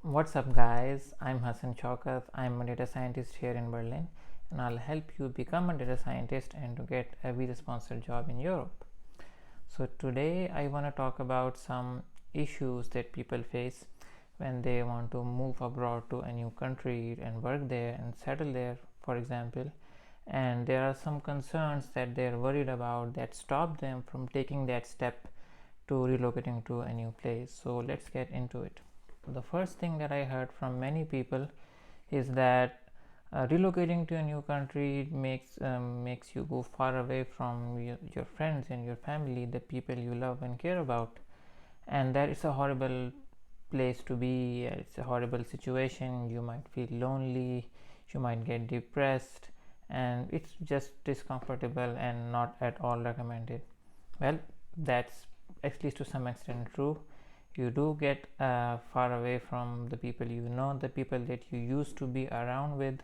What's up, guys? I'm Hasan. I'm a data scientist here in Berlin, and I'll help you become a data scientist and to get a visa-sponsored job in Europe. So today I want to talk about some issues that people face when they want to move abroad to a new country and work there and settle there, for example. And there are some concerns that they're worried about that stop them from taking that step to relocating to a new place. So let's get into it. The first thing that I heard from many people is that relocating to a new country makes you go far away from your friends and your family, the people you love and care about, and that is a horrible place to be. It's a horrible situation. You might feel lonely, you might get depressed, and it's just discomfortable and not at all recommended. Well, that's at least to some extent true. You do get far away from the people you know, the people that you used to be around with,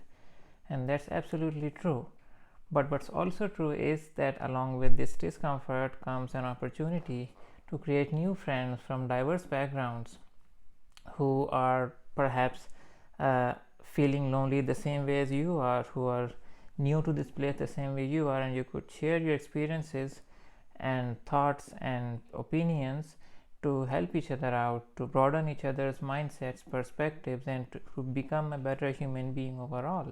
and that's absolutely true. But what's also true is that along with this discomfort comes an opportunity to create new friends from diverse backgrounds who are perhaps feeling lonely the same way as you are, who are new to this place the same way you are, and you could share your experiences and thoughts and opinions to help each other out, to broaden each other's mindsets, perspectives, and to become a better human being overall.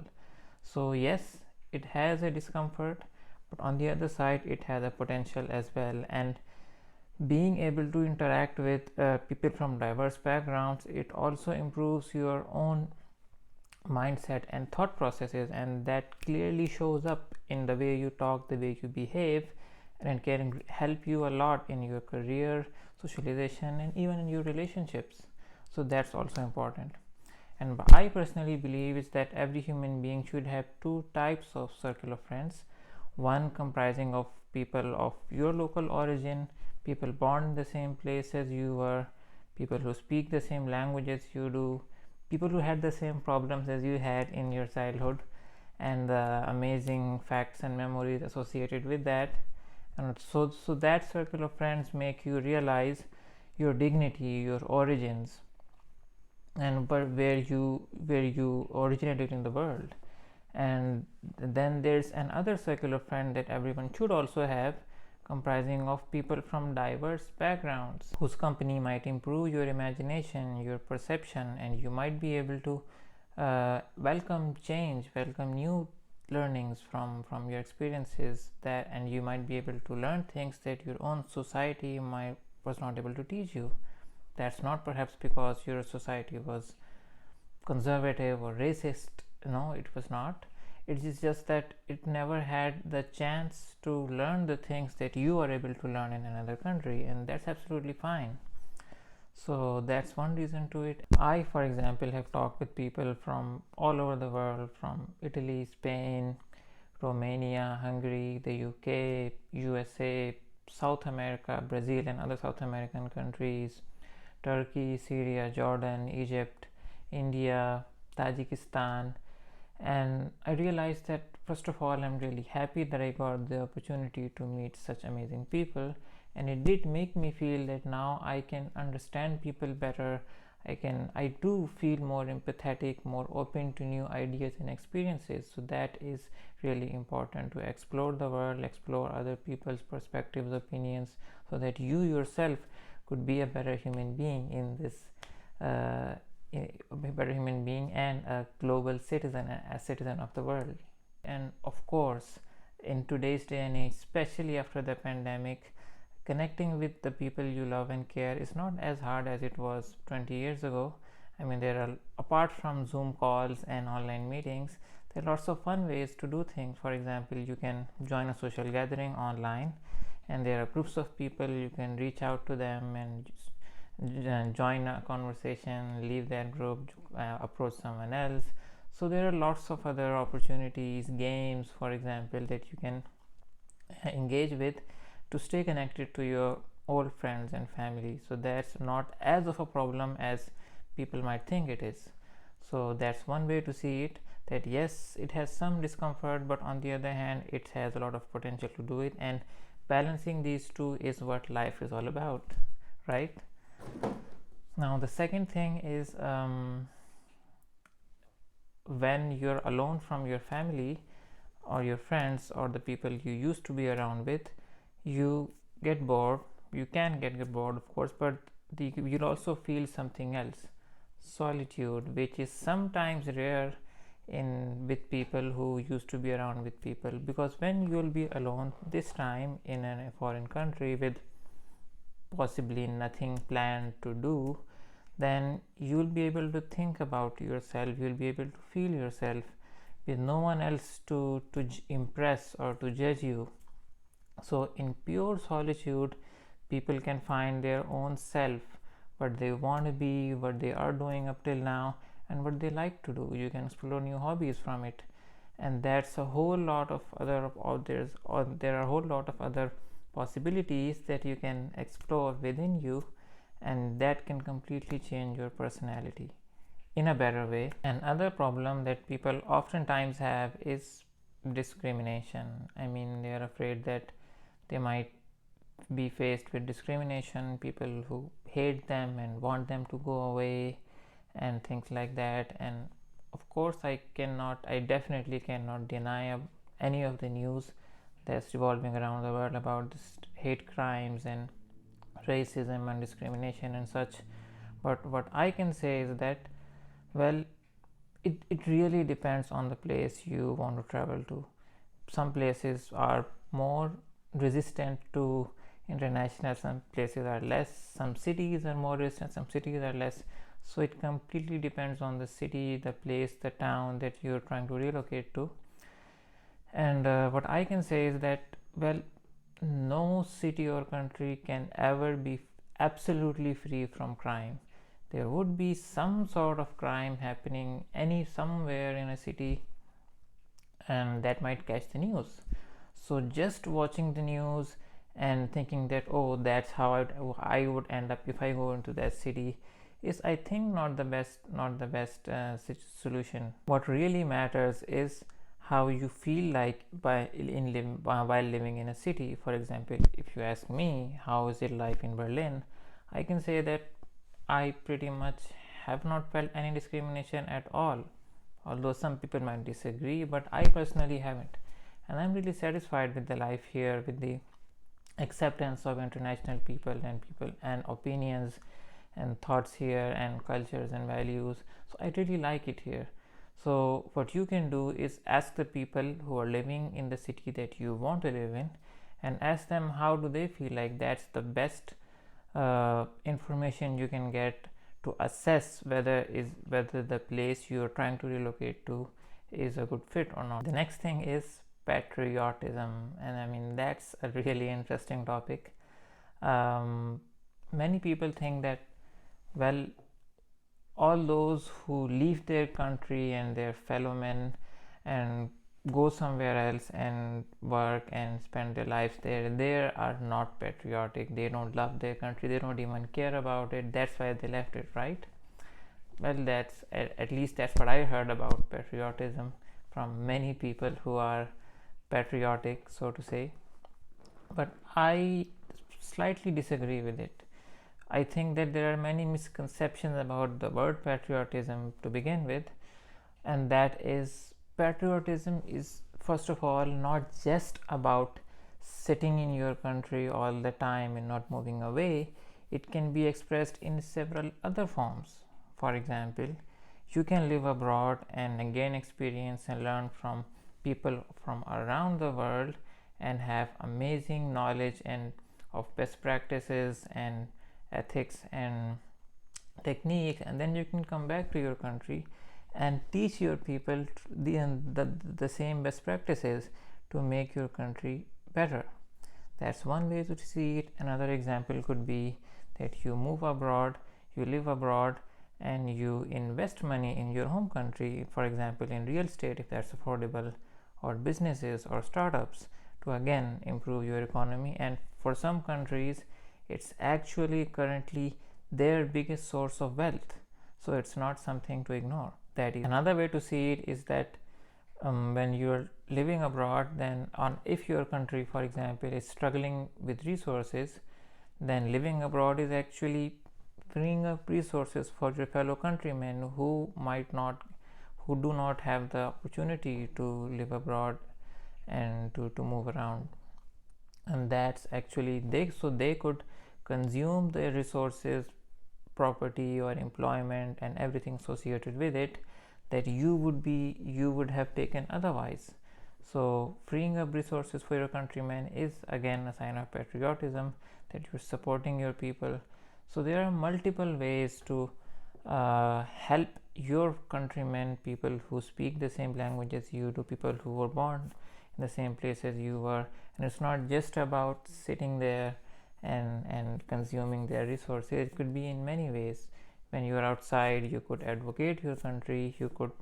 So yes, it has a discomfort, but on the other side it has a potential as well. And being able to interact with people from diverse backgrounds, it also improves your own mindset and thought processes, and that clearly shows up in the way you talk, the way you behave, and can help you a lot in your career, socialization, and even in your relationships. So that's also important. And I personally believe is that every human being should have two types of circle of friends: one comprising of people of your local origin, people born in the same place as you were, people who speak the same language as you do, people who had the same problems as you had in your childhood, and the amazing facts and memories associated with that. And so that circle of friends make you realize your dignity, your origins, and where you originated in the world. And then there's another circle of friends that everyone should also have, comprising of people from diverse backgrounds whose company might improve your imagination, your perception, and you might be able to welcome change, welcome new learnings from your experiences, that and you might be able to learn things that your own society was not able to teach you. That's not perhaps because your society was conservative or racist. No, it was not. It is just that it never had the chance to learn the things that you are able to learn in another country, and that's absolutely fine. So that's one reason to it. I, for example, have talked with people from all over the world, from Italy, Spain, Romania, Hungary, the UK, USA, South America, Brazil, and other South American countries, Turkey, Syria, Jordan, Egypt, India, Tajikistan. And I realized that first of all, I'm really happy that I got the opportunity to meet such amazing people, and it did make me feel that now I can understand people better. I do feel more empathetic, more open to new ideas and experiences. So that is really important, to explore the world, explore other people's perspectives, opinions, so that you yourself could be a better human being in this a better human being and a global citizen, a citizen of the world. And of course, in today's day and age, especially after the pandemic, connecting with the people you love and care is not as hard as it was 20 years ago. I mean, there are, apart from Zoom calls and online meetings, there are lots of fun ways to do things. For example, you can join a social gathering online, and there are groups of people. You can reach out to them and join a conversation, leave that group, approach someone else. So there are lots of other opportunities, games, for example, that you can engage with to stay connected to your old friends and family. So that's not as of a problem as people might think it is. So that's one way to see it, that yes, it has some discomfort, but on the other hand, it has a lot of potential to do it, and balancing these two is what life is all about, right? Now the second thing is, when you're alone from your family or your friends or the people you used to be around with, you get bored. You can get bored, of course, but you'll also feel something else, solitude, which is sometimes rare in with people who used to be around with people, because when you'll be alone this time in a foreign country with possibly nothing planned to do, then you'll be able to think about yourself, you'll be able to feel yourself with no one else to impress or to judge you. So in pure solitude, people can find their own self, what they want to be, what they are doing up till now, and what they like to do. You can explore new hobbies from it, and that's a whole lot of other there are a whole lot of other possibilities that you can explore within you, and that can completely change your personality in a better way. Another problem that people oftentimes have is discrimination. I mean, they are afraid that they might be faced with discrimination, people who hate them and want them to go away, and things like that. And of course, I definitely cannot deny any of the news that's revolving around the world about this hate crimes and racism and discrimination and such. But what I can say is that, well, it really depends on the place you want to travel to. Some places are more resistant to international, some places are less, some cities are more resistant, some cities are less. So it completely depends on the city, the place, the town that you're trying to relocate to. And what I can say is that, well, no city or country can ever be absolutely free from crime. There would be some sort of crime happening somewhere in a city, and that might catch the news. So just watching the news and thinking that, oh, that's how I would end up if I go into that city, is, I think, not the best solution. What really matters is how you feel like while living in a city. For example, if you ask me how is it life in Berlin, I can say that I pretty much have not felt any discrimination at all, although some people might disagree, but I personally haven't. And I'm really satisfied with the life here, with the acceptance of international people and opinions and thoughts here, and cultures and values. So I really like it here. So what you can do is ask the people who are living in the city that you want to live in, and ask them how do they feel like. That's the best information you can get to assess whether the place you are trying to relocate to is a good fit or not. The next thing is patriotism, and I mean, that's a really interesting topic. Many people think that, well, all those who leave their country and their fellow men and go somewhere else and work and spend their lives there, they are not patriotic. They don't love their country, they don't even care about it, that's why they left it, right? Well, that's at least that's what I heard about patriotism from many people who are patriotic, so to say. But I slightly disagree with it. I think that there are many misconceptions about the word patriotism to begin with, and that is, patriotism is, first of all, not just about sitting in your country all the time and not moving away. It can be expressed in several other forms. For example, you can live abroad and gain experience and learn from people from around the world and have amazing knowledge and of best practices and ethics and techniques, and then you can come back to your country and teach your people the same best practices to make your country better. That's one way to see it. Another example could be that you move abroad, you live abroad, and you invest money in your home country, for example in real estate if that's affordable, or businesses or startups, to again improve your economy. And for some countries, it's actually currently their biggest source of wealth, so it's not something to ignore. That is another way to see it, is that when you're living abroad, then if your country, for example, is struggling with resources, then living abroad is actually freeing up resources for your fellow countrymen who do not have the opportunity to live abroad and to move around. And that's actually they could consume the resources, property or employment and everything associated with it that you would have taken otherwise. So freeing up resources for your countrymen is again a sign of patriotism, that you're supporting your people. So there are multiple ways to help your countrymen, people who speak the same language as you do, people who were born in the same place as you were. And it's not just about sitting there and consuming their resources. It could be in many ways. When you are outside, you could advocate your country, you could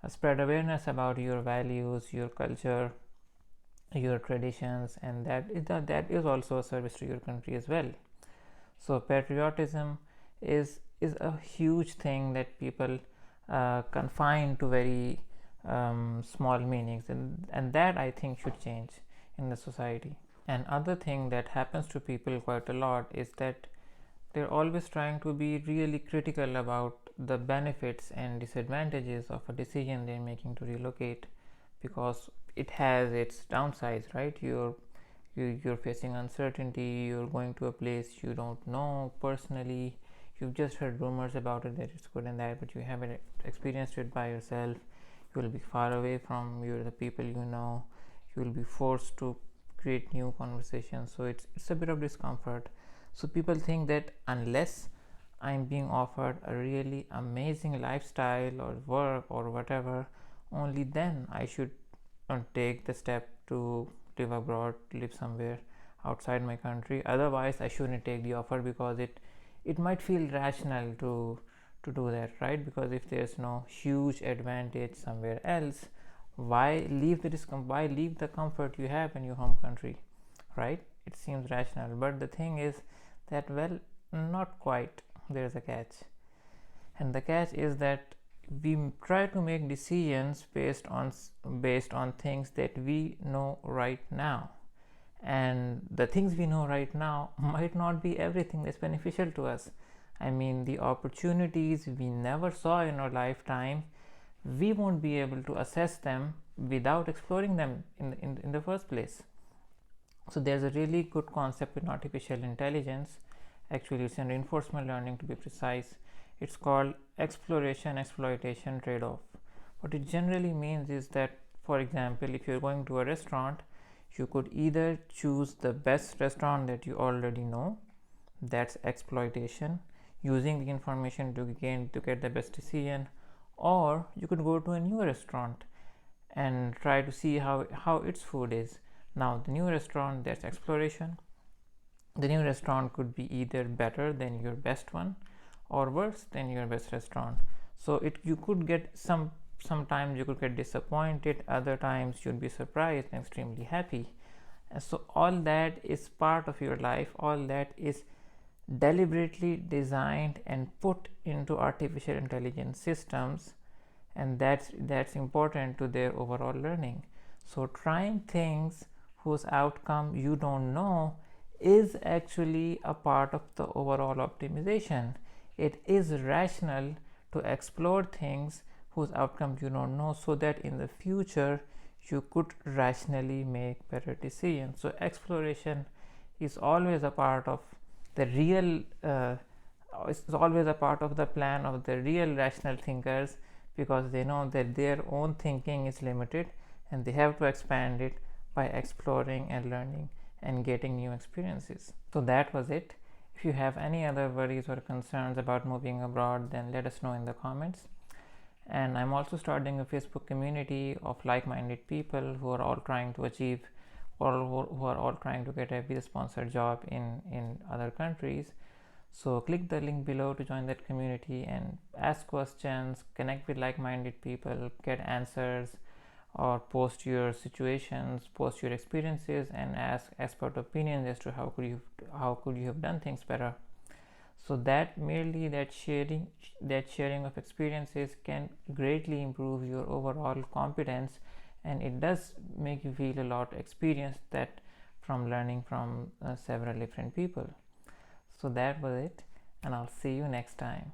spread awareness about your values, your culture, your traditions, and that is also a service to your country as well. So patriotism is a huge thing that people confine to very small meanings, and that I think should change in the society. And other thing that happens to people quite a lot is that they're always trying to be really critical about the benefits and disadvantages of a decision they're making to relocate, because it has its downsides, right? You're facing uncertainty, you're going to a place you don't know personally, you've just heard rumors about it that it's good and that, but you haven't experienced it by yourself. You will be far away from the people you know, you will be forced to create new conversations, so it's a bit of discomfort. So people think that unless I'm being offered a really amazing lifestyle or work or whatever, only then I should take the step to live abroad, live somewhere outside my country. Otherwise I shouldn't take the offer, because it might feel rational to do that, right? Because if there's no huge advantage somewhere else, why leave the comfort you have in your home country, right? It seems rational. But the thing is that, well, not quite. There's a catch, and the catch is that we try to make decisions based on things that we know right now, and the things we know right now might not be everything that's beneficial to us. I mean, the opportunities we never saw in our lifetime, we won't be able to assess them without exploring them in the first place. So there's a really good concept in artificial intelligence. Actually, it's in reinforcement learning, to be precise. It's called exploration, exploitation, tradeoff. What it generally means is that, for example, if you're going to a restaurant, you could either choose the best restaurant that you already know, that's exploitation, using the information to get the best decision, or you could go to a new restaurant and try to see how its food is. Now the new restaurant, that's exploration. The new restaurant could be either better than your best one or worse than your best restaurant. So you could get sometimes you could get disappointed, other times you'd be surprised and extremely happy. And so all that is part of your life, all that is deliberately designed and put into artificial intelligence systems, and that's important to their overall learning. So trying things whose outcome you don't know is actually a part of the overall optimization. It is rational to explore things whose outcome you don't know, so that in the future you could rationally make better decisions. So exploration is always a part of the real is always a part of the plan of the real rational thinkers, because they know that their own thinking is limited and they have to expand it by exploring and learning and getting new experiences. So that was it. If you have any other worries or concerns about moving abroad, then let us know in the comments. And I'm also starting a Facebook community of like-minded people who are all trying to achieve, or who are all trying to get a visa sponsored job in other countries. So click the link below to join that community and ask questions, connect with like-minded people, get answers, or post your situations, post your experiences, and ask expert opinions as to how could you have done things better. So that sharing of experiences can greatly improve your overall competence, and it does make you feel a lot experienced that from learning from several different people. So that was it. and I'll see you next time.